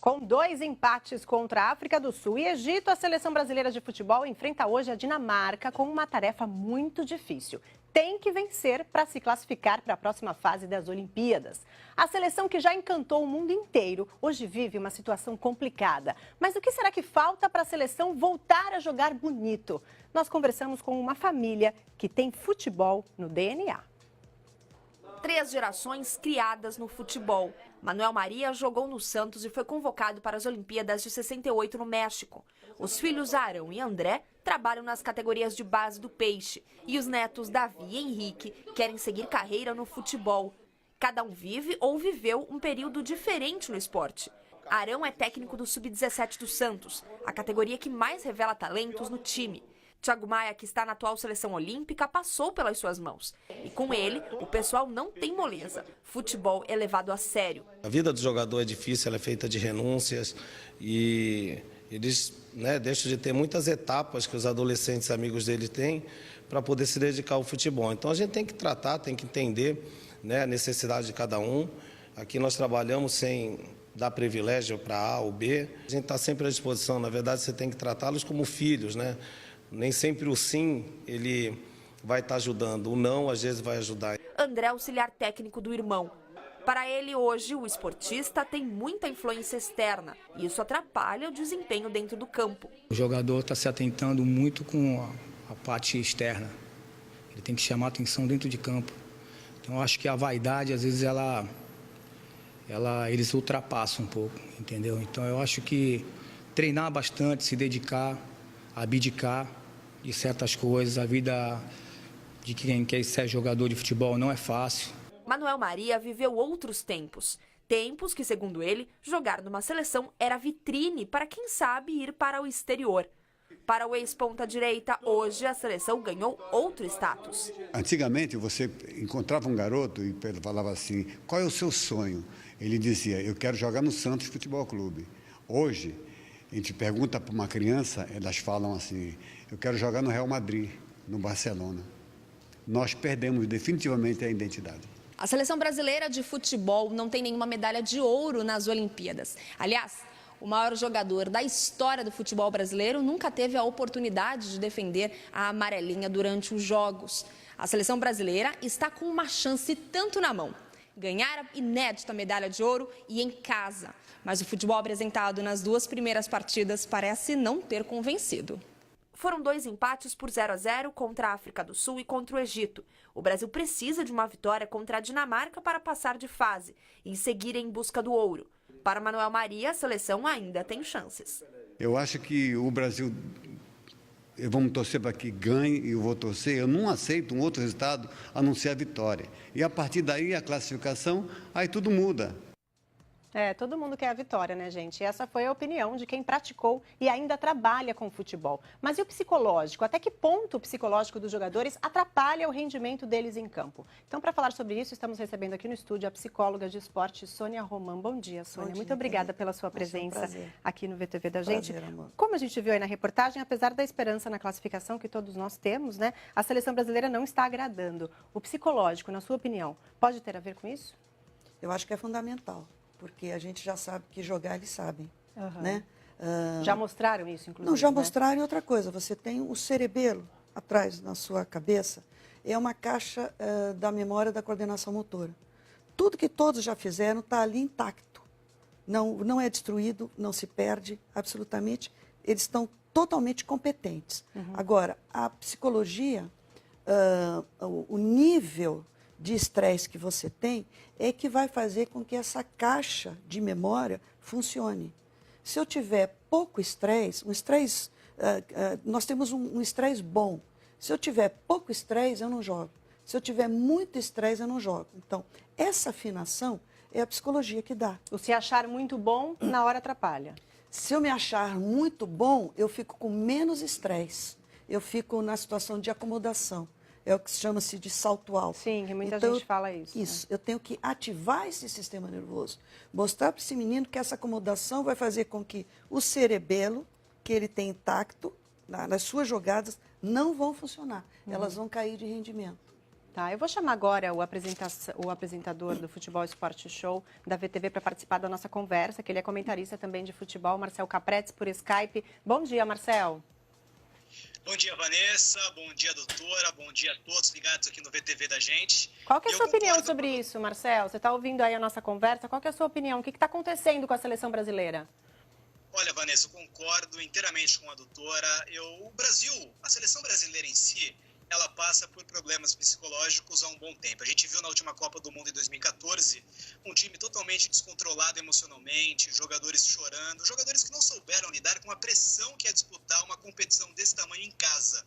Com 2 empates contra a África do Sul e Egito, a seleção brasileira de futebol enfrenta hoje a Dinamarca com uma tarefa muito difícil. Tem que vencer para se classificar para a próxima fase das Olimpíadas. A seleção que já encantou o mundo inteiro, hoje vive uma situação complicada. Mas o que será que falta para a seleção voltar a jogar bonito? Nós conversamos com uma família que tem futebol no DNA. 3 gerações criadas no futebol. Manuel Maria jogou no Santos e foi convocado para as Olimpíadas de 68 no México. Os filhos Arão e André trabalham nas categorias de base do Peixe. E os netos Davi e Henrique querem seguir carreira no futebol. Cada um vive ou viveu um período diferente no esporte. Arão é técnico do Sub-17 do Santos, a categoria que mais revela talentos no time. Thiago Maia, que está na atual seleção olímpica, passou pelas suas mãos. E com ele, o pessoal não tem moleza. Futebol é levado a sério. A vida do jogador é difícil, ela é feita de renúncias e eles deixam de ter muitas etapas que os adolescentes amigos dele têm para poder se dedicar ao futebol. Então a gente tem que tratar, tem que entender a necessidade de cada um. Aqui nós trabalhamos sem dar privilégio para A ou B. A gente está sempre à disposição. Na verdade, você tem que tratá-los como filhos, Nem sempre o sim, ele vai estar ajudando. O não, às vezes, vai ajudar. André é auxiliar técnico do irmão. Para ele, hoje, o esportista tem muita influência externa. E isso atrapalha o desempenho dentro do campo. O jogador está se atentando muito com a parte externa. Ele tem que chamar atenção dentro de campo. Então, eu acho que a vaidade, às vezes, eles ultrapassam um pouco, entendeu? Então, eu acho que treinar bastante, se dedicar, abdicar de certas coisas. A vida de quem quer ser jogador de futebol não é fácil. Manuel Maria viveu outros tempos. Tempos que, segundo ele, jogar numa seleção era vitrine para quem sabe ir para o exterior. Para o ex-ponta-direita, hoje a seleção ganhou outro status. Antigamente você encontrava um garoto e falava assim, qual é o seu sonho? Ele dizia, eu quero jogar no Santos Futebol Clube. Hoje, a gente pergunta para uma criança, elas falam assim, eu quero jogar no Real Madrid, no Barcelona. Nós perdemos definitivamente a identidade. A seleção brasileira de futebol não tem nenhuma medalha de ouro nas Olimpíadas. Aliás, o maior jogador da história do futebol brasileiro nunca teve a oportunidade de defender a amarelinha durante os Jogos. A seleção brasileira está com uma chance tanto na mão. Ganhar a inédita medalha de ouro e em casa. Mas o futebol apresentado nas 2 primeiras partidas parece não ter convencido. Foram 2 empates por 0-0 contra a África do Sul e contra o Egito. O Brasil precisa de uma vitória contra a Dinamarca para passar de fase e seguir em busca do ouro. Para Manuel Maria, a seleção ainda tem chances. Eu acho que o Brasil, vamos torcer para que ganhe e eu vou torcer. Eu não aceito um outro resultado a não ser a vitória. E a partir daí, a classificação, aí tudo muda. Todo mundo quer a vitória, né, gente? E essa foi a opinião de quem praticou e ainda trabalha com futebol. Mas e o psicológico? Até que ponto o psicológico dos jogadores atrapalha o rendimento deles em campo? Então, para falar sobre isso, estamos recebendo aqui no estúdio a psicóloga de esporte, Sônia Romão. Bom dia, Sônia. Muito obrigada pela sua presença aqui no VTV da gente. Prazer, amor. Como a gente viu aí na reportagem, apesar da esperança na classificação que todos nós temos, a seleção brasileira não está agradando. O psicológico, na sua opinião, pode ter a ver com isso? Eu acho que é fundamental. Porque a gente já sabe que jogar eles sabem, Já mostraram isso, inclusive? Não, já mostraram outra coisa. Você tem o cerebelo atrás na sua cabeça, é uma caixa da memória da coordenação motora. Tudo que todos já fizeram está ali intacto. Não é destruído, não se perde, absolutamente. Eles estão totalmente competentes. Agora, a psicologia, o nível de estresse que você tem é que vai fazer com que essa caixa de memória funcione. Se eu tiver pouco estresse, nós temos um estresse bom. Se eu tiver pouco estresse, eu não jogo. Se eu tiver muito estresse, eu não jogo. Então, essa afinação é a psicologia que dá. O se achar muito bom, na hora atrapalha. Se eu me achar muito bom, eu fico com menos estresse. Eu fico na situação de acomodação. É o que chama-se de salto alto. Sim, que muita então, gente fala isso. Isso, eu tenho que ativar esse sistema nervoso. Mostrar para esse menino que essa acomodação vai fazer com que o cerebelo, que ele tem intacto, nas suas jogadas, não vão funcionar. Elas vão cair de rendimento. Tá, eu vou chamar agora o apresentador do Futebol Esporte Show da VTV para participar da nossa conversa, que ele é comentarista também de futebol, Marcel Capretes, por Skype. Bom dia, Marcel. Bom dia, Vanessa. Bom dia, doutora. Bom dia a todos ligados aqui no VTV da gente. Qual que é a sua opinião sobre isso, Marcel? Você está ouvindo aí a nossa conversa? Qual que é a sua opinião? O que está acontecendo com a seleção brasileira? Olha, Vanessa, eu concordo inteiramente com a doutora. O Brasil, a seleção brasileira em si, ela passa por problemas psicológicos há um bom tempo. A gente viu na última Copa do Mundo em 2014 um time totalmente descontrolado emocionalmente, jogadores chorando, jogadores que não souberam lidar com a pressão que é disputar uma competição desse tamanho em casa.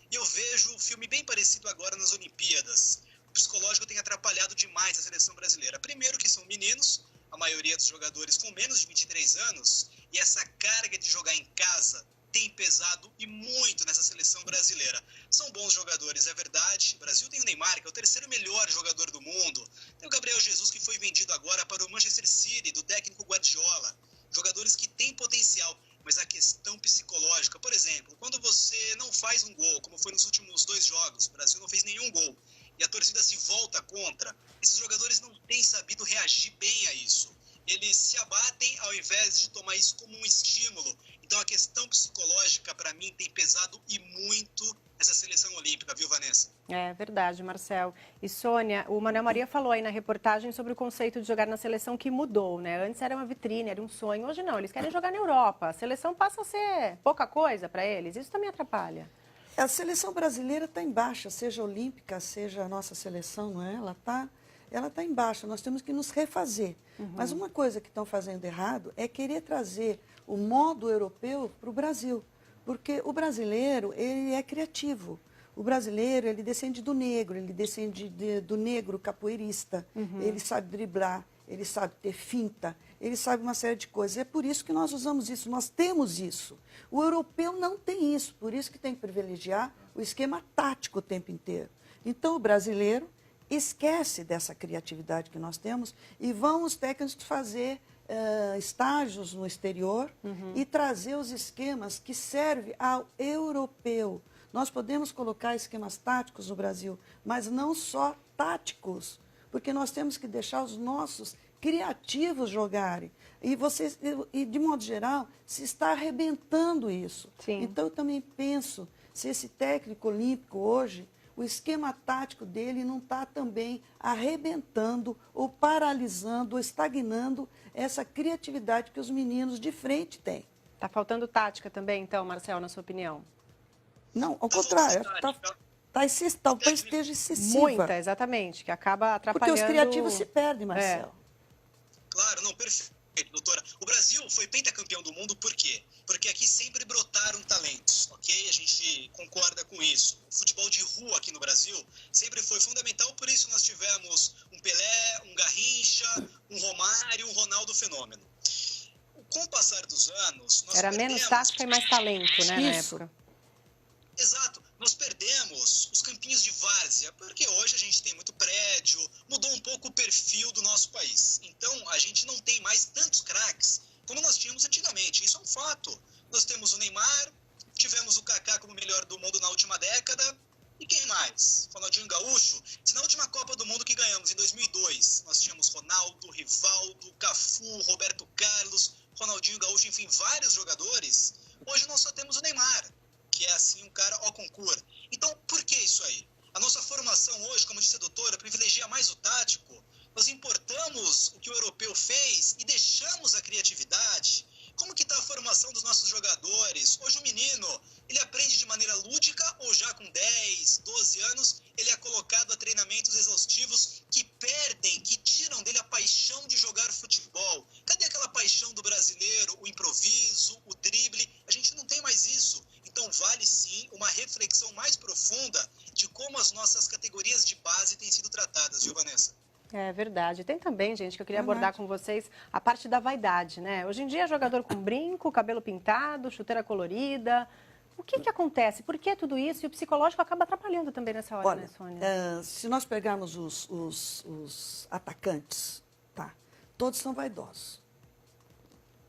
E eu vejo um filme bem parecido agora nas Olimpíadas. O psicológico tem atrapalhado demais a seleção brasileira. Primeiro que são meninos, a maioria dos jogadores com menos de 23 anos, e essa carga de jogar em casa tem pesado e muito nessa seleção brasileira. São bons jogadores, é verdade. O Brasil tem o Neymar, que é o terceiro melhor jogador do mundo. Tem o Gabriel Jesus, que foi vendido agora para o Manchester City, do técnico Guardiola. Jogadores que têm potencial, mas a questão psicológica, por exemplo, quando você não faz um gol, como foi nos últimos 2 jogos, o Brasil não fez nenhum gol, e a torcida se volta contra, esses jogadores não têm sabido reagir bem a isso. Eles se abatem ao invés de tomar isso como um estímulo. Então a questão psicológica, para mim, tem pesado e muito essa seleção olímpica, viu, Vanessa? É verdade, Marcel. E Sônia, o Manuel Maria falou aí na reportagem sobre o conceito de jogar na seleção que mudou, né? Antes era uma vitrine, era um sonho. Hoje não, eles querem jogar na Europa. A seleção passa a ser pouca coisa para eles. Isso também atrapalha. A seleção brasileira está em baixa, seja olímpica, seja a nossa seleção, não é? Ela está em baixa, nós temos que nos refazer. Mas uma coisa que estão fazendo errado é querer trazer o modo europeu para o Brasil. Porque o brasileiro, ele é criativo. O brasileiro, ele descende do negro, ele descende do negro capoeirista. Ele sabe driblar, ele sabe ter finta, ele sabe uma série de coisas. É por isso que nós usamos isso, nós temos isso. O europeu não tem isso, por isso que tem que privilegiar o esquema tático o tempo inteiro. Então, o brasileiro esquece dessa criatividade que nós temos e vão os técnicos fazer estágios no exterior e trazer os esquemas que servem ao europeu. Nós podemos colocar esquemas táticos no Brasil, mas não só táticos, porque nós temos que deixar os nossos criativos jogarem. E de modo geral, se está arrebentando isso. Sim. Então, eu também penso, se esse técnico olímpico hoje, o esquema tático dele não está também arrebentando ou paralisando ou estagnando essa criatividade que os meninos de frente têm. Está faltando tática também, então, Marcel, na sua opinião? Não, ao contrário, talvez esteja excessiva. Muita, exatamente, que acaba atrapalhando... Porque os criativos se perdem, Marcelo. Claro, não, perfeito, doutora. O Brasil foi pentacampeão do mundo por quê? Porque aqui sempre brotaram talentos, ok? A gente concorda com isso. O futebol de rua aqui no Brasil sempre foi fundamental, por isso nós tivemos um Pelé, um Garrincha, um Romário, um Ronaldo fenômeno. Com o passar dos anos... Era menos tática e mais talento, né, na época. Exato. Nós perdemos os campinhos de várzea, porque hoje a gente tem muito prédio, mudou um pouco o perfil do nosso país. Então, a gente não tem mais tantos craques como nós tínhamos antigamente. Isso é um fato. Nós temos o Neymar, tivemos o Kaká como melhor do mundo na última década, e quem mais? Ronaldinho Gaúcho. Se na última Copa do Mundo que ganhamos, em 2002, nós tínhamos Ronaldo, Rivaldo, Cafu, Roberto Carlos, Ronaldinho Gaúcho, enfim, vários jogadores, hoje nós só temos o Neymar, que é assim um cara ao concurso. Então, por que isso aí? A nossa formação hoje, como disse a doutora, privilegia mais o tático. Nós importamos o que o europeu fez e deixamos a criatividade. Como que está a formação dos nossos jogadores? Hoje o menino, ele aprende de maneira lúdica ou já com 10, 12 anos, ele é colocado a treinamentos exaustivos que perdem, que tiram dele a paixão de jogar futebol. Cadê aquela paixão do brasileiro, o improviso, o drible? A gente não tem mais isso. Então vale sim uma reflexão mais profunda de como as nossas categorias de base têm sido tratadas, viu, Vanessa? É verdade. Tem também, gente, que eu queria abordar com vocês a parte da vaidade, né? Hoje em dia, jogador com brinco, cabelo pintado, chuteira colorida. O que acontece? Por que tudo isso? E o psicológico acaba atrapalhando também nessa hora, Olha, né, Sônia? se nós pegarmos os atacantes, tá? Todos são vaidosos.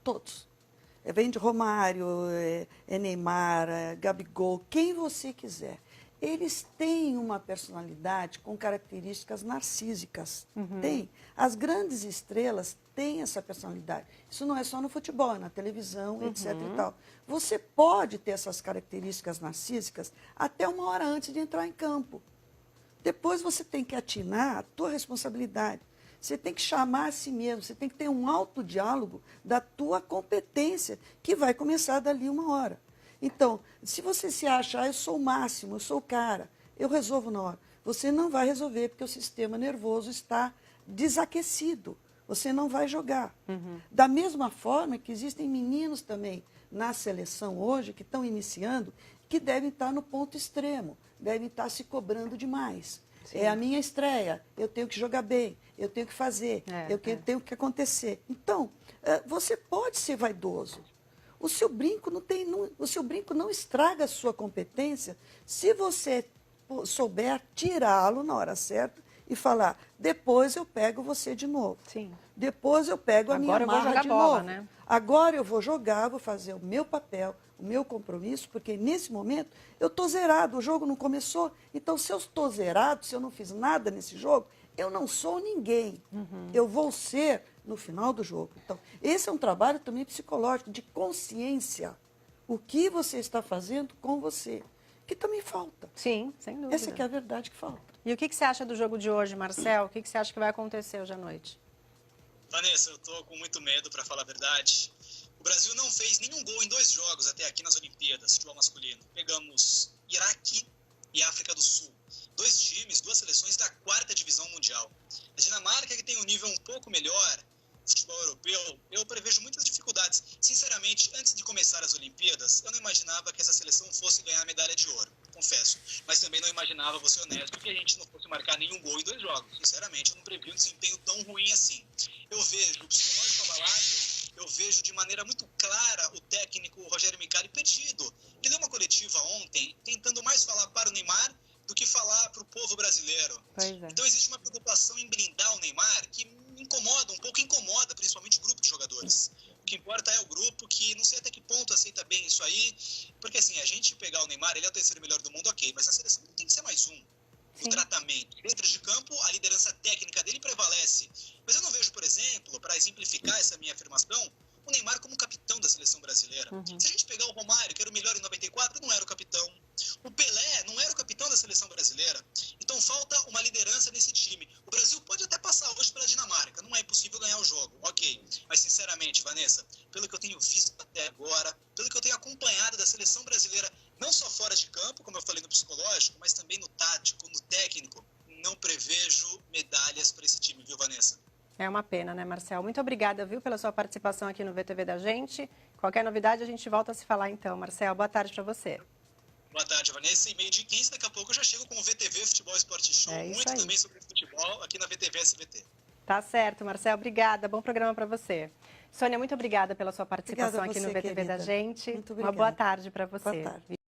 Todos. Vem de Romário, Neymar, Gabigol, quem você quiser. eles têm uma personalidade com características narcísicas. Tem. As grandes estrelas têm essa personalidade. Isso não é só no futebol, é na televisão, etc. e tal. Você pode ter essas características narcísicas até uma hora antes de entrar em campo. Depois você tem que atinar a tua responsabilidade. Você tem que chamar a si mesmo, você tem que ter um autodiálogo da tua competência, que vai começar dali uma hora. Então, se você se acha, eu sou o máximo, eu sou o cara, eu resolvo na hora. Você não vai resolver, porque o sistema nervoso está desaquecido. Você não vai jogar. Da mesma forma que existem meninos também na seleção hoje, que estão iniciando, que devem estar no ponto extremo, devem estar se cobrando demais. Sim. É a minha estreia, eu tenho que jogar bem, eu tenho que fazer, tenho que acontecer. Então, você pode ser vaidoso. O seu brinco não estraga a sua competência se você souber tirá-lo na hora certa e falar, depois eu pego você de novo. Sim. Depois eu pego a minha marra de novo. Né? Agora eu vou jogar, vou fazer o meu papel, o meu compromisso, porque nesse momento eu estou zerado, o jogo não começou. Então, se eu estou zerado, se eu não fiz nada nesse jogo, eu não sou ninguém. Eu vou ser no final do jogo. Então, esse é um trabalho também psicológico, de consciência. O que você está fazendo com você, que também falta. Sim, sem dúvida. Essa que é a verdade que falta. E o que você acha do jogo de hoje, Marcel? O que você acha que vai acontecer hoje à noite? Vanessa, eu estou com muito medo, para falar a verdade. O Brasil não fez nenhum gol em 2 jogos até aqui nas Olimpíadas, futebol masculino. Pegamos Iraque e África do Sul. 2 times, 2 seleções da 4ª divisão mundial. A Dinamarca, que tem um nível um pouco melhor, futebol europeu, eu prevejo muitas dificuldades. Sinceramente, antes de começar as Olimpíadas, eu não imaginava que essa seleção fosse ganhar a medalha de ouro, confesso. Mas também não imaginava, vou ser honesto, que a gente não fosse marcar nenhum gol em 2 jogos. Sinceramente, eu não previ um desempenho tão ruim assim. Eu vejo o psicológico abalado, eu vejo de maneira muito clara o técnico Rogério Micali perdido. Ele deu uma coletiva ontem, tentando mais falar para o Neymar do que falar para o povo brasileiro. Então existe uma preocupação em blindar o Neymar que me incomoda, um pouco incomoda, principalmente o grupo de jogadores. O que importa é o grupo, que não sei até que ponto aceita bem isso aí, porque assim, a gente pegar o Neymar, ele é o 3º melhor do mundo, ok, mas na seleção tem que ser mais um. O tratamento. Dentro de campo, a liderança técnica dele prevalece. Mas eu não vejo, por exemplo, para exemplificar essa minha afirmação, o Neymar como capitão da seleção brasileira. Se a gente pegar o Romário, que era o melhor em 94, não era o capitão. O Pelé não era o capitão da seleção brasileira. Então falta uma liderança nesse time. O Brasil pode até passar hoje pela Dinamarca, não é impossível ganhar o jogo, ok. Mas sinceramente, Vanessa, pelo que eu tenho visto até agora, pelo que eu tenho acompanhado da seleção brasileira, não só fora de campo, como eu falei no psicológico, mas também no tático, no técnico, não prevejo medalhas para esse time, viu, Vanessa? É uma pena, né, Marcel? Muito obrigada, viu, pela sua participação aqui no VTV da gente. Qualquer novidade, a gente volta a se falar então. Marcel, boa tarde para você. Boa tarde, Vanessa. E 12h15, daqui a pouco eu já chego com o VTV Futebol Esporte Show. Muito aí. Também sobre futebol aqui na VTV SBT. Tá certo, Marcel. Obrigada. Bom programa para você. Sônia, muito obrigada pela sua participação aqui no VTV da gente. Muito obrigada. Uma boa tarde para você. Boa tarde.